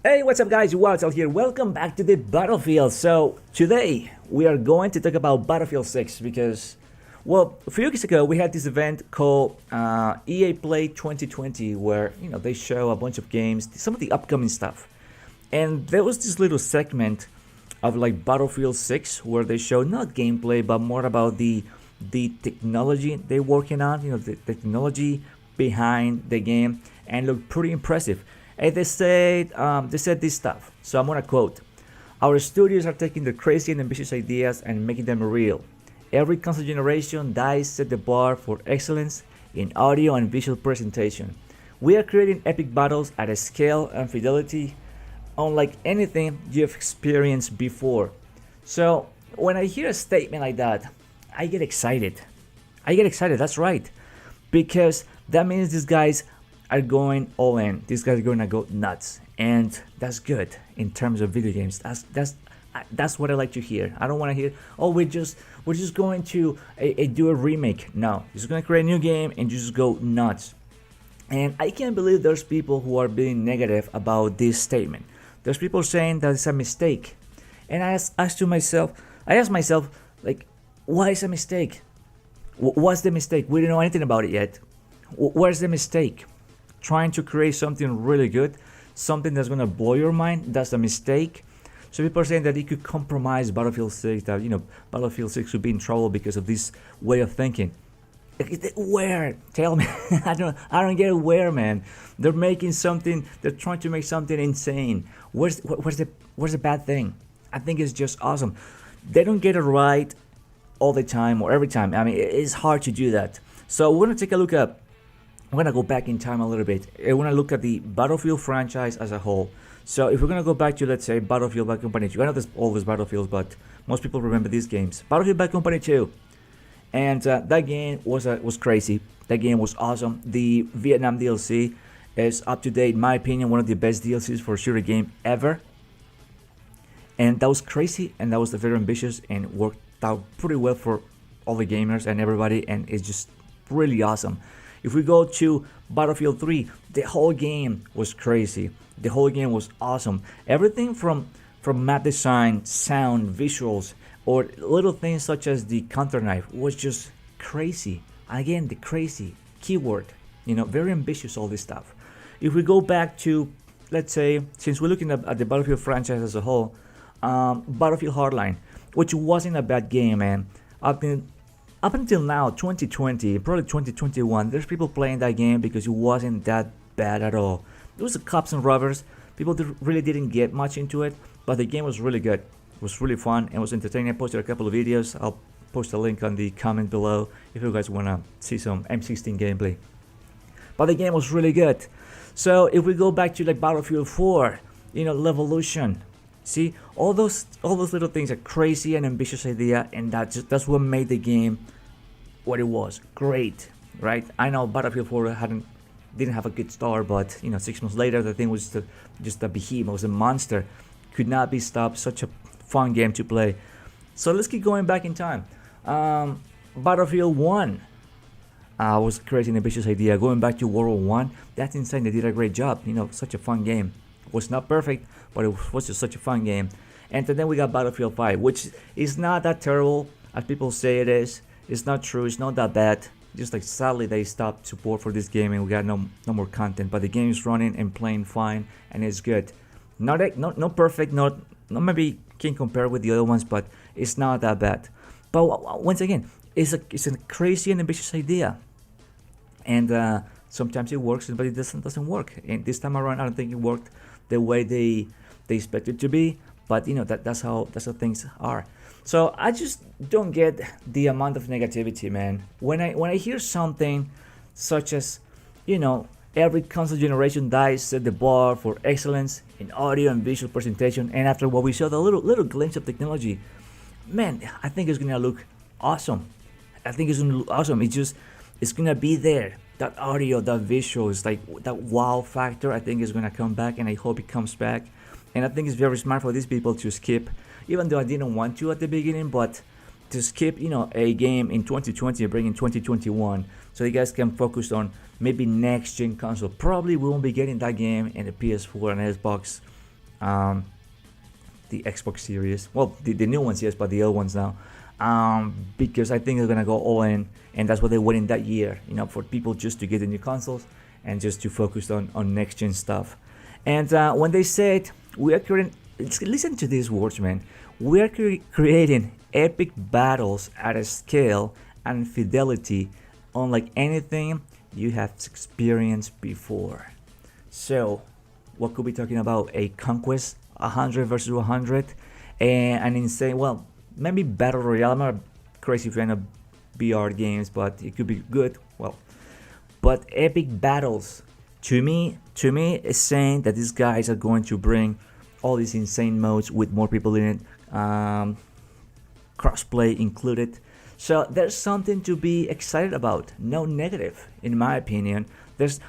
Hey, what's up guys? Waltel here. Welcome back to the Battlefield. So today we are going to talk about Battlefield 6 because, well, a few weeks ago we had this event called EA Play 2020 where, they show a bunch of games, some of the upcoming stuff. And there was this little segment of like Battlefield 6 where they show not gameplay but more about the technology they're working on, the technology behind the game, and looked pretty impressive. And they said this stuff. So I'm gonna quote: "Our studios are taking the crazy and ambitious ideas and making them real. Every console generation dies set the bar for excellence in audio and visual presentation. We are creating epic battles at a scale and fidelity unlike anything you've experienced before." So when I hear a statement like that, I get excited. I get excited. That's right, because that means these guys are going all in. These guys are going to go nuts, and that's good in terms of video games. That's what I like to hear. I don't want to hear, oh, we're just going to do a remake. No, you're just going to create a new game and just go nuts. And I can't believe there's people who are being negative about this statement. There's people saying that it's a mistake, and I asked myself, like, why is a mistake? What's the mistake? We don't know anything about it yet. Where's the mistake? Trying to create something really good, something that's gonna blow your mind, that's a mistake. So people are saying that it could compromise Battlefield 6, that Battlefield 6 would be in trouble because of this way of thinking. Where? Tell me. I don't get where, man. They're making something. They're trying to make something insane. Where's the bad thing? I think it's just awesome. They don't get it right all the time or every time. I mean, it's hard to do that. So we're gonna take a look at. I'm gonna go back in time a little bit. I wanna look at the Battlefield franchise as a whole. So if we're gonna go back to, let's say, Battlefield Bad Company 2. I know there's always Battlefields, but most people remember these games. Battlefield Bad Company 2. And that game was crazy. That game was awesome. The Vietnam DLC is up to date, in my opinion, one of the best DLCs for a shooter game ever. And that was crazy, and that was very ambitious, and worked out pretty well for all the gamers and everybody, and it's just really awesome. If we go to Battlefield 3, the whole game was crazy. The whole game was awesome. Everything from map design, sound, visuals, or little things such as the counter knife was just crazy. Again, the crazy keyword, very ambitious, all this stuff. If we go back to, let's say, since we're looking at the Battlefield franchise as a whole, Battlefield Hardline, which wasn't a bad game, man. Up until now, 2020, probably 2021, there's people playing that game because it wasn't that bad at all. It was the cops and robbers. People really didn't get much into it, but the game was really good. It was really fun and was entertaining. I posted a couple of videos. I'll post a link on the comment below if you guys want to see some M16 gameplay. But the game was really good. So if we go back to like Battlefield 4, Levolution. See, all those little things are crazy and ambitious idea, and that's what made the game what it was. Great, right? I know Battlefield 4 didn't have a good start, but 6 months later the thing was just a behemoth, was a monster, could not be stopped. Such a fun game to play. So let's keep going back in time. Battlefield 1 was a crazy and ambitious idea. Going back to World War 1, that's insane. They did a great job. Such a fun game. Was not perfect, but it was just such a fun game. And then we got Battlefield 5, which is not that terrible as people say it is. It's not true. It's not that bad. Just like sadly they stopped support for this game and we got no more content. But the game is running and playing fine, and it's good. Not perfect. Not maybe can compare with the other ones, but it's not that bad. But once again, it's a crazy and ambitious idea, and sometimes it works, but it doesn't work. And this time around, I don't think it worked the way they expect it to be. But that's how things are. So I just don't get the amount of negativity, man. When I hear something such as, every console generation dies set the bar for excellence in audio and visual presentation, and after what we saw, the little glimpse of technology, man, I think it's gonna look awesome. I think it's gonna look awesome. It's gonna be there. That audio, that visuals, like that wow factor, I think is gonna come back, and I hope it comes back. And I think it's very smart for these people to skip, even though I didn't want to at the beginning, but to skip, a game in 2020 and bring in 2021, so you guys can focus on maybe next gen console. Probably we won't be getting that game in the PS4 and Xbox um, the Xbox Series. Well, the new ones, yes, but the old ones now. Because I think they're gonna go all in, and that's what they went in that year. For people just to get the new consoles and just to focus on next gen stuff. And when they said we are creating, listen to these words, man. We are creating epic battles at a scale and fidelity unlike anything you have experienced before. So, what could we be talking about? A conquest, 100 versus 100, and an insane. Well, maybe battle royale. I'm not a crazy fan of VR games, but it could be good. Well, but epic battles to me is saying that these guys are going to bring all these insane modes with more people in it, crossplay included. So there's something to be excited about. No negative, in my opinion.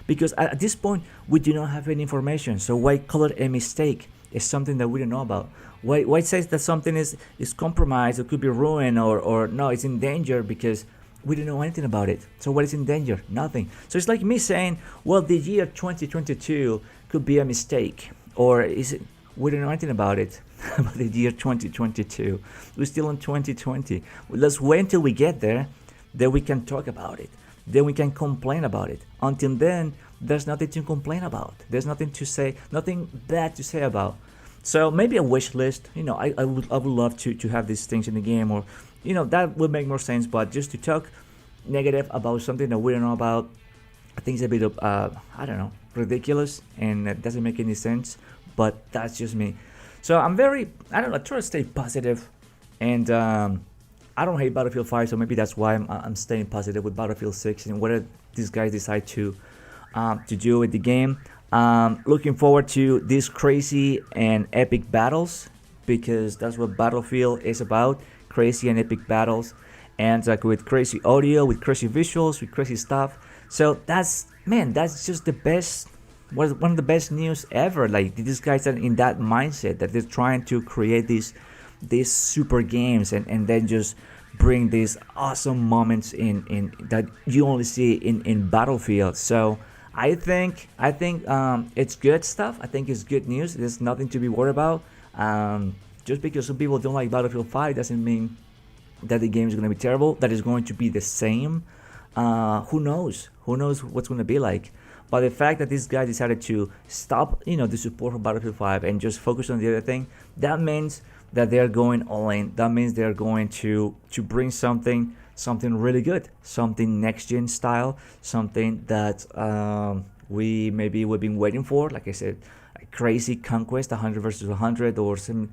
Because at this point we do not have any information. So why call it a mistake? It's something that we don't know about. Why says that something is compromised or could be ruined or no, it's in danger, because we don't know anything about it. So what is in danger? Nothing. So it's like me saying, well, the year 2022 could be a mistake, or is it? We don't know anything about it. About the year 2022. We're still in 2020. Let's wait until we get there, then we can talk about it. Then we can complain about it. Until then, there's nothing to complain about. There's nothing to say, nothing bad to say about. So maybe a wish list. I would love to have these things in the game, or that would make more sense. But just to talk negative about something that we don't know about, I think it's a bit of I don't know, ridiculous, and it doesn't make any sense. But that's just me. So I try to stay positive, and I don't hate Battlefield 5, so maybe that's why I'm staying positive with Battlefield 6 and whatever these guys decide to do with the game. Looking forward to these crazy and epic battles, because that's what Battlefield is about, crazy and epic battles, and with crazy audio, with crazy visuals, with crazy stuff. So that's just the best. One of the best news ever. Like, these guys are in that mindset that they're trying to create these super games and then just bring these awesome moments in that you only see in Battlefield. So I think it's good stuff. I think it's good news. There's nothing to be worried about. Just because some people don't like Battlefield 5 doesn't mean that the game is going to be terrible. That is going to be the same. Who knows? Who knows what's going to be like? But the fact that these guys decided to stop, the support for Battlefield 5 and just focus on the other thing, that means that they're going all in. That means they're going to bring something really good, something next gen style, something that we've been waiting for. Like I said, a crazy conquest, 100 versus 100, or some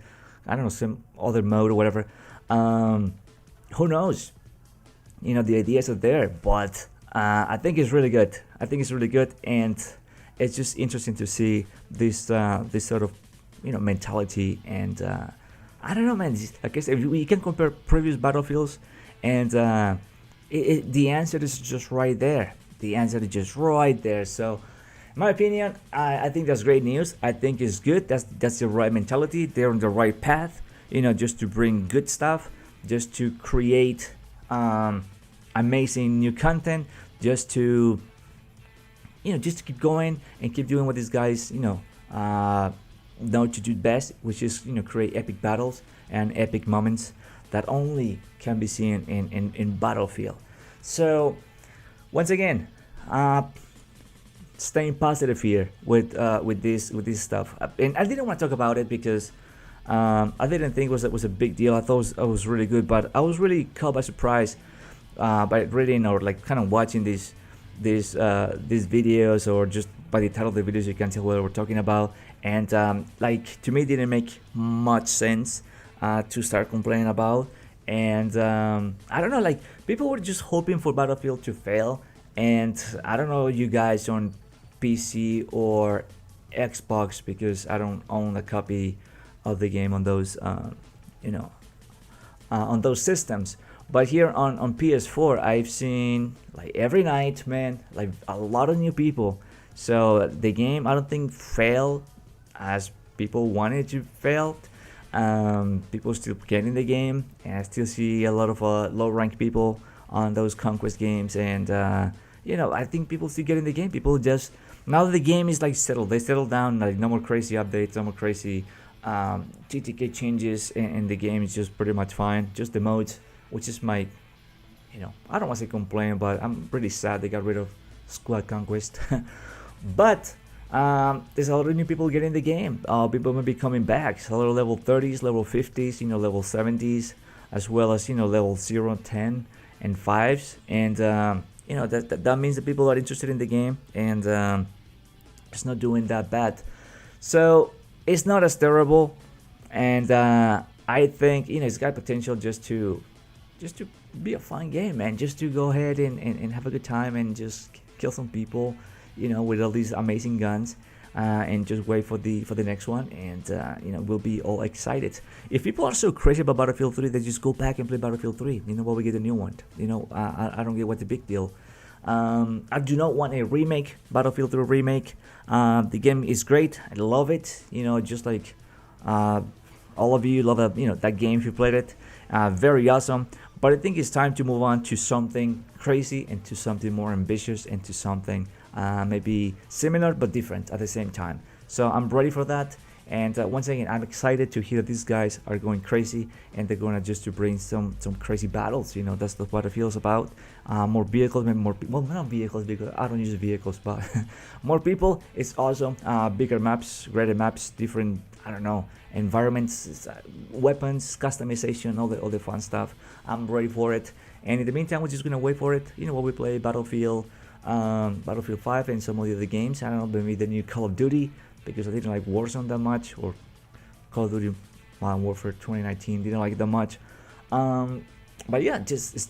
other mode or whatever. Who knows? The ideas are there, but I think it's really good. And it's just interesting to see this sort of mentality. And I don't know, man. Like I said, we can compare previous Battlefields, and the answer is just right there. So, in my opinion, I think that's great news. I think it's good. That's the right mentality. They're on the right path. Just to bring good stuff, just to create amazing new content, just to keep going and keep doing what these guys know to do best, which is create epic battles and epic moments that only can be seen in Battlefield. So once again, staying positive here with this stuff. And I didn't want to talk about it because I didn't think it was a big deal. I thought it was really good, but I was really caught by surprise by reading or like kind of watching these videos, or just by the title of the videos you can tell what we're talking about. And to me it didn't make much sense to start complaining about. And I don't know, like, people were just hoping for Battlefield to fail. And I don't know you guys on PC or Xbox, because I don't own a copy of the game on those on those systems. But here on PS4, I've seen, like, every night, man, like a lot of new people. So the game, I don't think failed as people wanted to fail. People still getting the game, and I still see a lot of low-ranked people on those conquest games. And I think people still getting the game. People just now that the game is like settled, they settled down, like no more crazy updates, no more crazy GTK changes, and the game is just pretty much fine. Just the modes, which is my, I don't want to say complain, but I'm pretty sad they got rid of Squad Conquest. But there's a lot of new people getting the game. People may be coming back. So level 30s, level 50s, level 70s, as well as level 0, 10, and 5s, and that means that people are interested in the game, and it's not doing that bad. So it's not as terrible, and I think it's got potential just to be a fun game, man. Just to go ahead and have a good time and just kill some people, with all these amazing guns, and just wait for the next one, and we'll be all excited. If people are so crazy about Battlefield 3, they just go back and play Battlefield 3. While we get a new one. I don't get what's the big deal. I do not want a remake, Battlefield 3 remake. The game is great. I love it. Just like all of you love that game if you played it. Very awesome. But I think it's time to move on to something crazy and to something more ambitious and to something maybe similar but different at the same time. So I'm ready for that. And once again, I'm excited to hear these guys are going crazy, and they're gonna just to bring some crazy battles. That's what it feels about. More vehicles, maybe more people. Well, not vehicles because I don't use vehicles, but more people. It's awesome. Bigger maps, greater maps, different. I don't know, environments, weapons, customization, all the fun stuff. I'm ready for it. And in the meantime, we're just gonna wait for it. While we play Battlefield 5 and some of the other games. I don't know, maybe the new Call of Duty, because I didn't like Warzone that much, or Call of Duty Modern Warfare 2019, didn't like it that much. But yeah, just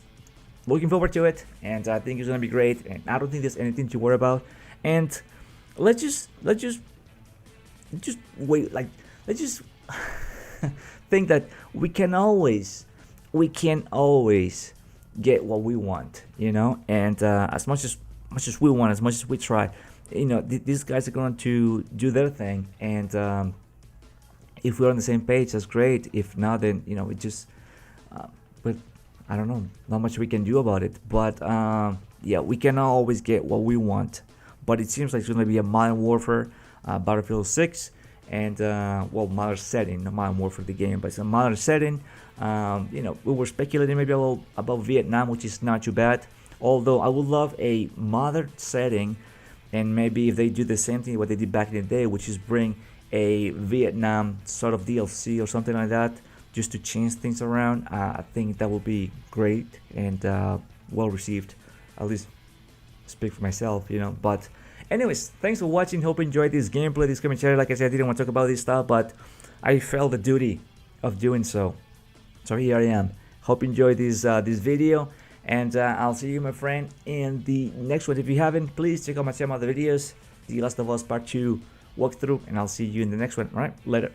looking forward to it, and I think it's gonna be great, and I don't think there's anything to worry about. And let's just wait, like let's just think that we can always get what we want, and as much as we want, as much as we try, these guys are going to do their thing, and if we're on the same page, that's great. If not, then we just but I don't know, not much we can do about it. But yeah, we cannot always get what we want, but it seems like it's going to be a Modern Warfare, Battlefield 6, and modern setting, not Modern Warfare the game, but it's a modern setting. We were speculating maybe about Vietnam, which is not too bad, although I would love a modern setting. And maybe if they do the same thing what they did back in the day, which is bring a Vietnam sort of DLC or something like that, just to change things around, I think that would be great and well received. At least speak for myself, But anyways, thanks for watching. Hope you enjoyed this gameplay, this commentary. Like I said, I didn't want to talk about this stuff, but I felt the duty of doing so. So here I am. Hope you enjoyed this video. And I'll see you, my friend, in the next one. If you haven't, please check out my other videos. The Last of Us Part 2 walkthrough, and I'll see you in the next one. All right, later.